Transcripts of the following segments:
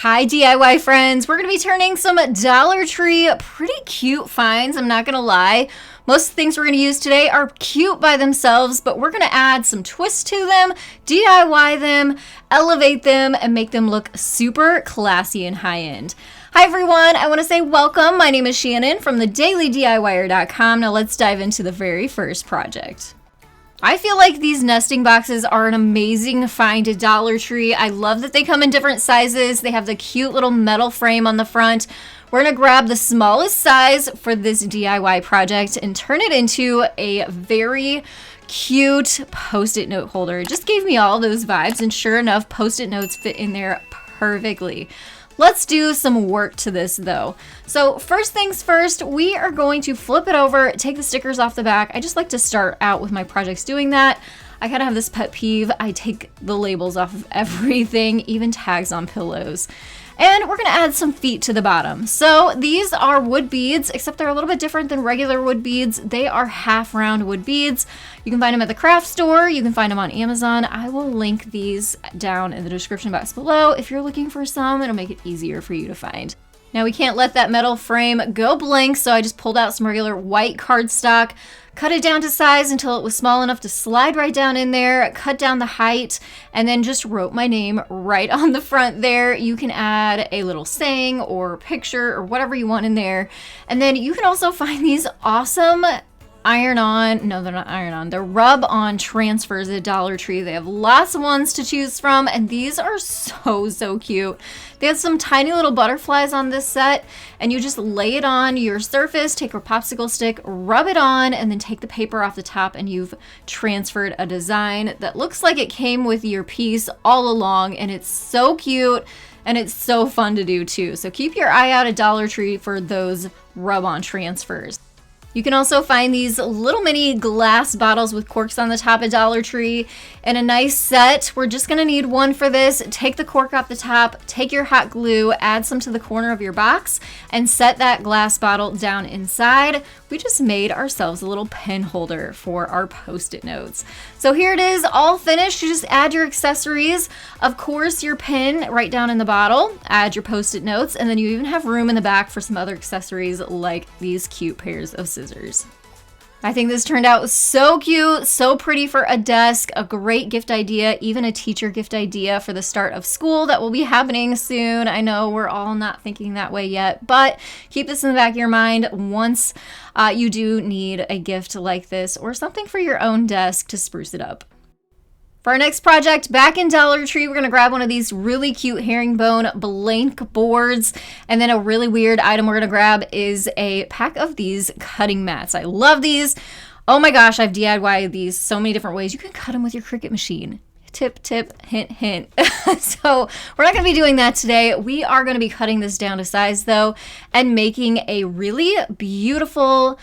Hi DIY friends, we're going to be turning some Dollar Tree pretty cute finds, I'm not going to lie. Most of the things we're going to use today are cute by themselves, but we're going to add some twists to them, DIY them, elevate them, and make them look super classy and high-end. Hi everyone, I want to say welcome. My name is Shannon from TheDailyDIYer.com. Now let's dive into the very first project. I feel like these nesting boxes are an amazing find at Dollar Tree. I love that they come in different sizes. They have the cute little metal frame on the front. We're gonna grab the smallest size for this DIY project and turn it into a very cute Post-it note holder. It just gave me all those vibes, and sure enough, Post-it notes fit in there perfectly. Let's do some work to this though. So first things first, we are going to flip it over, take the stickers off the back. I just like to start out with my projects doing that. I kind of have this pet peeve. I take the labels off of everything, even tags on pillows. And we're gonna add some feet to the bottom. So these are wood beads, except they're a little bit different than regular wood beads. They are half round wood beads. You can find them at the craft store. You can find them on Amazon. I will link these down in the description box below. If you're looking for some, it'll make it easier for you to find. Now we can't let that metal frame go blank, so I just pulled out some regular white cardstock, cut it down to size until it was small enough to slide right down in there, cut down the height, and then just wrote my name right on the front there. You can add a little saying or picture or whatever you want in there. And then you can also find these awesome they're rub-on transfers at Dollar Tree. They have lots of ones to choose from, and these are so cute. They have some tiny little butterflies on this set, and you just lay it on your surface, take a popsicle stick, rub it on, and then take the paper off the top, and you've transferred a design that looks like it came with your piece all along, and it's so cute, and it's so fun to do too. So keep your eye out at Dollar Tree for those rub-on transfers. You can also find these little mini glass bottles with corks on the top at Dollar Tree in a nice set. We're just gonna need one for this. Take the cork off the top, take your hot glue, add some to the corner of your box, and set that glass bottle down inside. We just made ourselves a little pen holder for our Post-it notes. So here it is, all finished. You just add your accessories. Of course, your pen right down in the bottle, add your Post-it notes, and then you even have room in the back for some other accessories like these cute pairs of scissors. I think this turned out so cute, so pretty for a desk, a great gift idea, even a teacher gift idea for the start of school that will be happening soon. I know we're all not thinking that way yet, but keep this in the back of your mind once you do need a gift like this or something for your own desk to spruce it up. For our next project, back in Dollar Tree, we're gonna grab one of these really cute herringbone blank boards. And then a really weird item we're gonna grab is a pack of these cutting mats. I love these. Oh my gosh, I've DIY'd these so many different ways. You can cut them with your Cricut machine. Tip, tip, hint, hint. So we're not gonna be doing that today. We are gonna be cutting this down to size though and making a really beautiful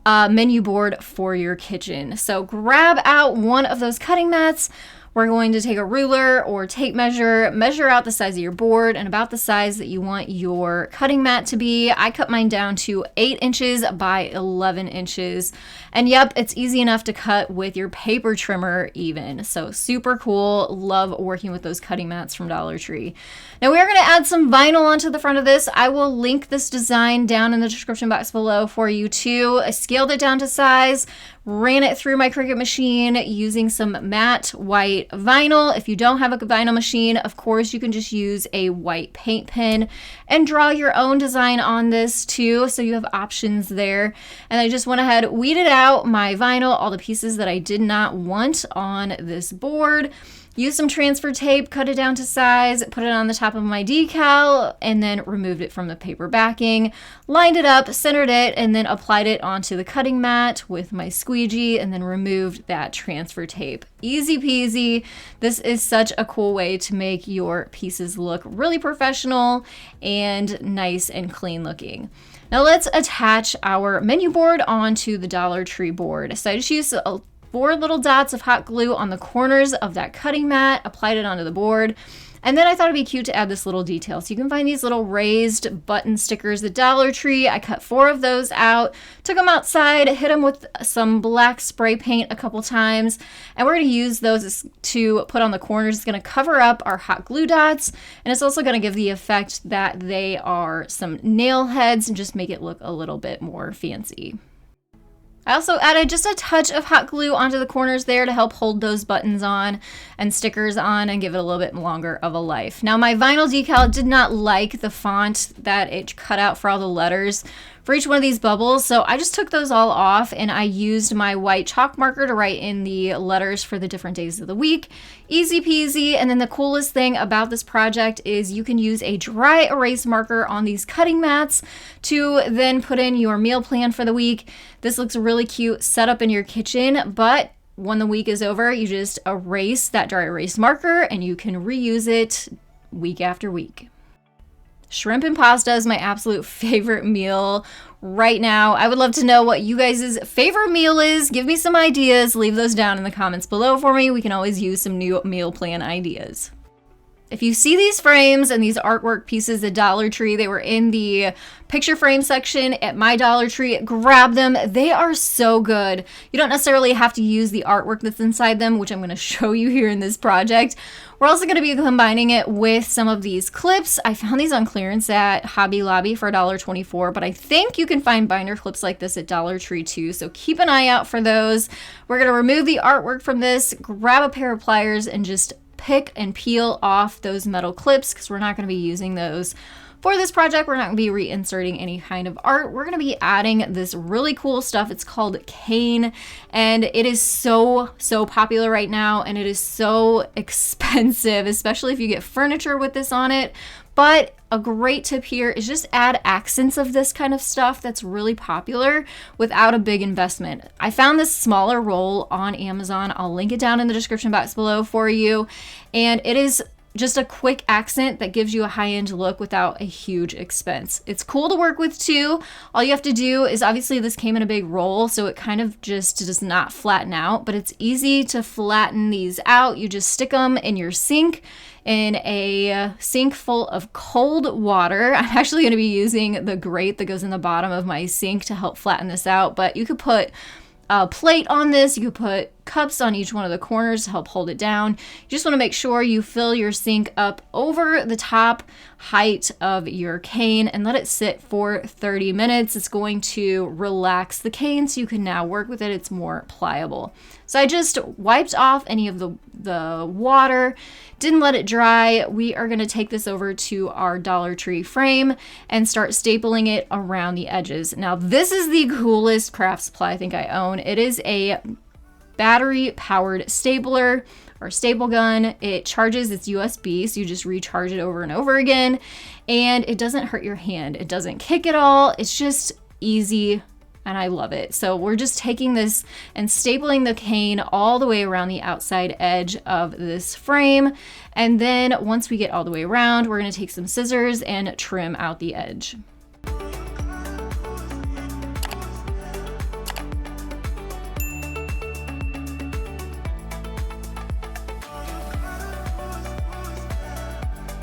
menu board for your kitchen. So grab out one of those cutting mats. We're going to take a ruler or tape measure out the size of your board and about the size that you want your cutting mat to be. I cut mine down to 8 inches by 11 inches. And yep, it's easy enough to cut with your paper trimmer even. So super cool. Love working with those cutting mats from Dollar Tree. Now we are going to add some vinyl onto the front of this. I will link this design down in the description box below for you too. I scaled it down to size, ran it through my Cricut machine using some matte white vinyl. If you don't have a vinyl machine, of course, you can just use a white paint pen and draw your own design on this too. So you have options there. And I just went ahead, weeded out my vinyl, all the pieces that I did not want on this board. Used some transfer tape, cut it down to size, put it on the top of my decal, and then removed it from the paper backing, lined it up, centered it, and then applied it onto the cutting mat with my squeegee, and then removed that transfer tape. Easy peasy. This is such a cool way to make your pieces look really professional and nice and clean looking. Now let's attach our menu board onto the Dollar Tree board. So I just used 4 little dots of hot glue on the corners of that cutting mat, applied it onto the board, And then I thought it'd be cute to add this little detail. So you can find these little raised button stickers at Dollar Tree. I cut 4 of those out, took them outside, hit them with some black spray paint a couple times, and we're going to use those to put on the corners. It's going to cover up our hot glue dots, and it's also going to give the effect that they are some nail heads and just make it look a little bit more fancy. I also added just a touch of hot glue onto the corners there to help hold those buttons on and stickers on and give it a little bit longer of a life. Now my vinyl decal did not like the font that it cut out for all the letters for each one of these bubbles, so I just took those all off and I used my white chalk marker to write in the letters for the different days of the week. Easy peasy. And then the coolest thing about this project is you can use a dry erase marker on these cutting mats to then put in your meal plan for the week. This looks really cute set up in your kitchen, but when the week is over, you just erase that dry erase marker and you can reuse it week after week. Shrimp and pasta is my absolute favorite meal right now. I would love to know what you guys' favorite meal is. Give me some ideas. Leave those down in the comments below for me. We can always use some new meal plan ideas. If you see these frames and these artwork pieces at Dollar Tree, they were in the picture frame section at my Dollar Tree, grab them. They are so good. You don't necessarily have to use the artwork that's inside them, which I'm going to show you here in this project. We're also going to be combining it with some of these clips. I found these on clearance at Hobby Lobby for $1.24, but I think you can find binder clips like this at Dollar Tree too, so keep an eye out for those. We're going to remove the artwork from this, grab a pair of pliers, and just pick and peel off those metal clips because we're not going to be using those for this project. We're not going to be reinserting any kind of art. We're going to be adding this really cool stuff. It's called cane, and it is so popular right now, and it is so expensive, especially if you get furniture with this on it. But a great tip here is just add accents of this kind of stuff that's really popular without a big investment. I found this smaller roll on Amazon. I'll link it down in the description box below for you. And it is just a quick accent that gives you a high-end look without a huge expense. It's cool to work with too. All you have to do is, obviously this came in a big roll, so it kind of just does not flatten out, but it's easy to flatten these out. You just stick them in your sink, in a sink full of cold water. I'm actually going to be using the grate that goes in the bottom of my sink to help flatten this out, but you could put a plate on this. You could put cups on each one of the corners to help hold it down. You just want to make sure you fill your sink up over the top height of your cane and let it sit for 30 minutes. It's going to relax the cane so you can now work with it. It's more pliable. So I just wiped off any of the water, didn't let it dry. We are going to take this over to our Dollar Tree frame and start stapling it around the edges. Now this is the coolest craft supply I think I own. It is a battery powered stapler or staple gun. It charges, it's USB, so you just recharge it over and over again, and it doesn't hurt your hand. It doesn't kick at all. It's just easy, and I love it. So we're just taking this and stapling the cane all the way around the outside edge of this frame, and then once we get all the way around, we're going to take some scissors and trim out the edge.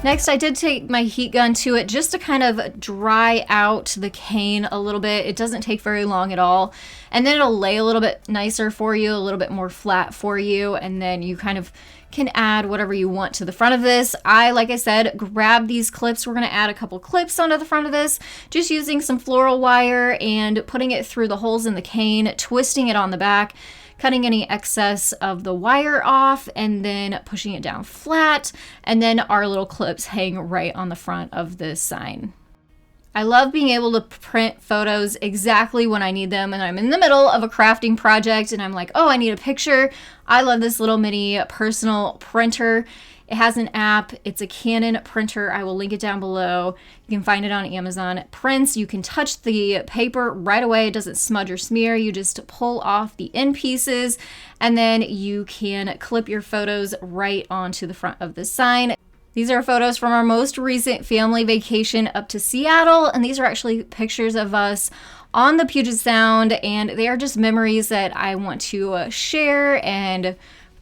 Next, I did take my heat gun to it just to kind of dry out the cane a little bit. It doesn't take very long at all. And then it'll lay a little bit nicer for you, a little bit more flat for you. And then you kind of can add whatever you want to the front of this. Like I said, grab these clips. We're going to add a couple clips onto the front of this, just using some floral wire and putting it through the holes in the cane, twisting it on the back, cutting any excess of the wire off, and then pushing it down flat, and then our little clips hang right on the front of this sign. I love being able to print photos exactly when I need them, and I'm in the middle of a crafting project and I'm like, oh, I need a picture. I love this little mini personal printer. It has an app. It's a Canon printer. I will link it down below. You can find it on Amazon. It prints. You can touch the paper right away. It doesn't smudge or smear. You just pull off the end pieces, and then you can clip your photos right onto the front of the sign. These are photos from our most recent family vacation up to Seattle, and these are actually pictures of us on the Puget Sound, and they are just memories that I want to share and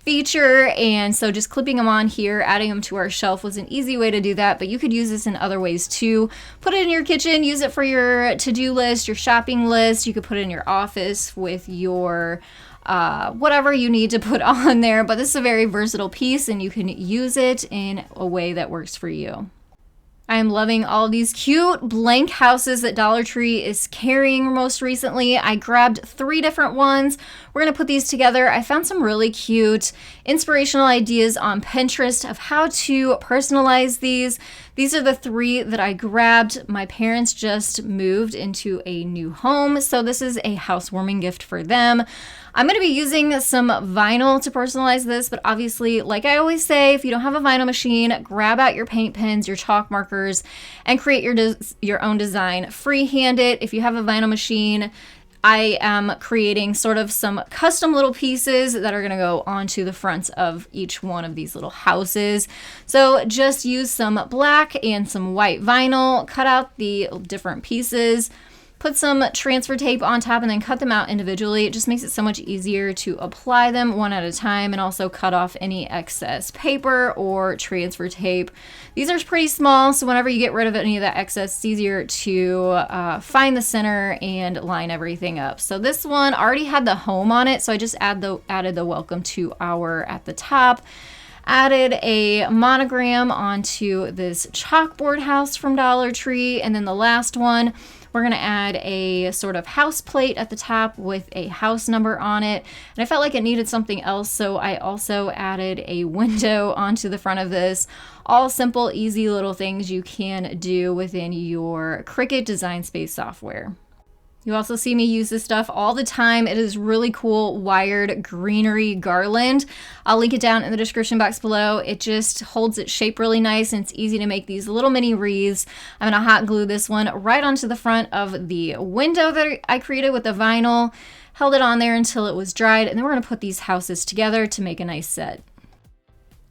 feature, and so just clipping them on here, adding them to our shelf was an easy way to do that, but you could use this in other ways too. Put it in your kitchen, use it for your to-do list, your shopping list. You could put it in your office with your whatever you need to put on there, but this is a very versatile piece and you can use it in a way that works for you. I am loving all of these cute blank houses that Dollar Tree is carrying most recently. I grabbed 3 different ones. We're going to put these together. I found some really cute inspirational ideas on Pinterest of how to personalize these. These are the 3 that I grabbed. My parents just moved into a new home, so this is a housewarming gift for them. I'm going to be using some vinyl to personalize this, but obviously, like I always say, if you don't have a vinyl machine, grab out your paint pens, your chalk markers, and create your own design. Freehand it. If you have a vinyl machine, I am creating sort of some custom little pieces that are going to go onto the fronts of each one of these little houses. So just use some black and some white vinyl, cut out the different pieces, put some transfer tape on top, and then cut them out individually. It just makes it so much easier to apply them one at a time, and also cut off any excess paper or transfer tape. These are pretty small, so whenever you get rid of any of that excess, it's easier to find the center and line everything up. So this one already had the home on it, so I just added the welcome to our at the top. Added a monogram onto this chalkboard house from Dollar Tree, and then the last one, we're going to add a sort of house plate at the top with a house number on it. And I felt like it needed something else, so I also added a window onto the front of this. All simple, easy little things you can do within your Cricut Design Space software. You also see me use this stuff all the time. It is really cool wired greenery garland. I'll link it down in the description box below. It just holds its shape really nice, and it's easy to make these little mini wreaths. I'm gonna hot glue this one right onto the front of the window that I created with the vinyl. Held it on there until it was dried, and then we're gonna put these houses together to make a nice set.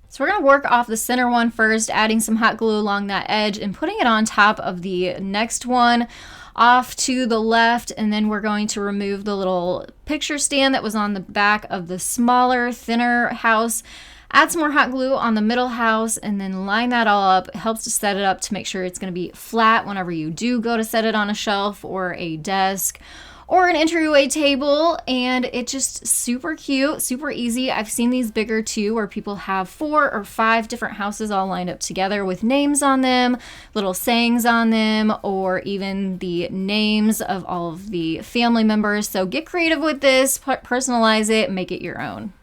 So we're going to work off the center one first, adding some hot glue along that edge and putting it on top of the next one off to the left, and then we're going to remove the little picture stand that was on the back of the smaller, thinner house. Add some more hot glue on the middle house and then line that all up. It helps to set it up to make sure it's going to be flat whenever you do go to set it on a shelf or a desk or an entryway table, and it's just super cute, super easy. I've seen these bigger too, where people have 4 or 5 different houses all lined up together with names on them, little sayings on them, or even the names of all of the family members. So get creative with this, personalize it, make it your own.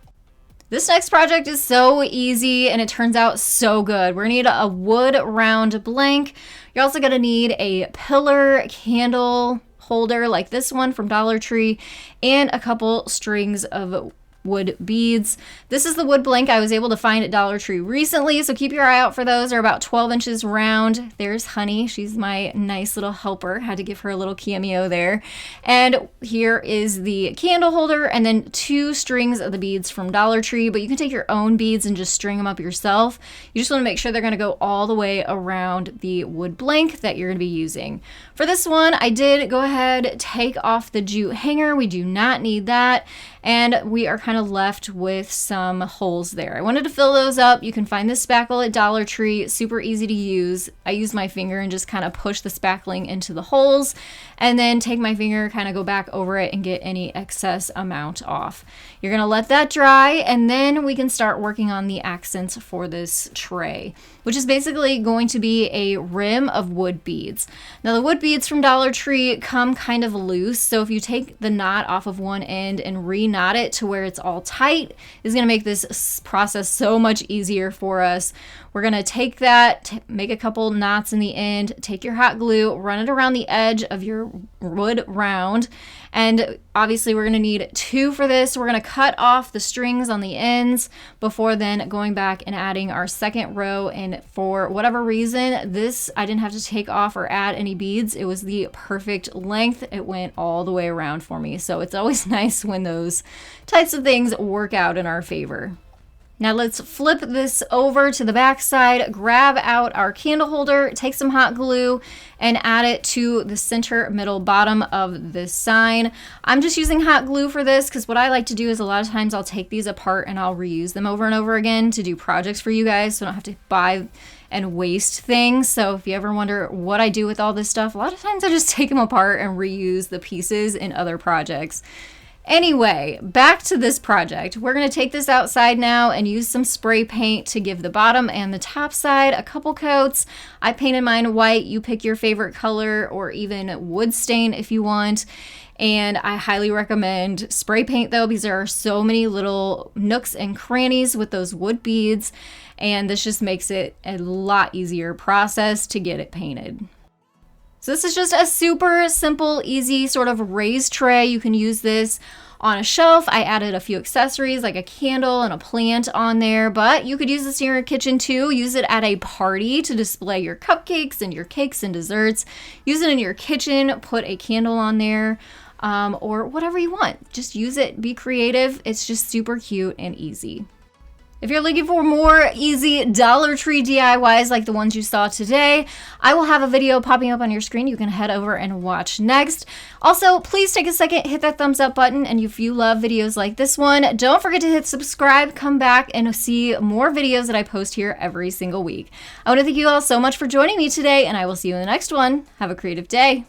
This next project is so easy and it turns out so good. We're gonna need a wood round blank. You're also gonna need a pillar candle holder like this one from Dollar Tree and a couple strings of wood beads. This is the wood blank I was able to find at Dollar Tree recently, so keep your eye out for those. They're about 12 inches round. There's Honey. She's my nice little helper. Had to give her a little cameo there. And here is the candle holder and then 2 strings of the beads from Dollar Tree, but you can take your own beads and just string them up yourself. You just want to make sure they're going to go all the way around the wood blank that you're going to be using. For this one, I did go ahead, take off the jute hanger. We do not need that. And we are kind of left with some holes there. I wanted to fill those up. You can find this spackle at Dollar Tree, super easy to use. I use my finger and just kind of push the spackling into the holes and then take my finger, kind of go back over it and get any excess amount off. You're gonna let that dry and then we can start working on the accents for this tray, which is basically going to be a rim of wood beads. Now the wood beads from Dollar Tree come kind of loose, so if you take the knot off of one end and re-knot it to where it's all tight, is gonna make this process so much easier for us. We're gonna take that, make a couple knots in the end, take your hot glue, run it around the edge of your wood round, and obviously we're gonna need 2 for this. We're gonna cut off the strings on the ends before then going back and adding our second row, and for whatever reason, this I didn't have to take off or add any beads. It was the perfect length. It went all the way around for me, so it's always nice when those types of things work out in our favor. Now let's flip this over to the back side, grab out our candle holder, take some hot glue, and add it to the center, middle, bottom of this sign. I'm just using hot glue for this because what I like to do is a lot of times I'll take these apart and I'll reuse them over and over again to do projects for you guys, so I don't have to buy and waste things. So if you ever wonder what I do with all this stuff, a lot of times I just take them apart and reuse the pieces in other projects. Anyway, back to this project. We're going to take this outside now and use some spray paint to give the bottom and the top side a couple coats. I painted mine white. You pick your favorite color or even wood stain if you want. And I highly recommend spray paint though, because there are so many little nooks and crannies with those wood beads. And this just makes it a lot easier process to get it painted. So this is just a super simple, easy sort of raised tray. You can use this on a shelf. I added a few accessories like a candle and a plant on there, but you could use this in your kitchen too. Use it at a party to display your cupcakes and your cakes and desserts. Use it in your kitchen, put a candle on there, or whatever you want. Just use it, be creative. It's just super cute and easy. If you're looking for more easy Dollar Tree DIYs like the ones you saw today, I will have a video popping up on your screen you can head over and watch next. Also, please take a second, hit that thumbs up button, and if you love videos like this one, don't forget to hit subscribe, come back, and see more videos that I post here every single week. I want to thank you all so much for joining me today, and I will see you in the next one. Have a creative day.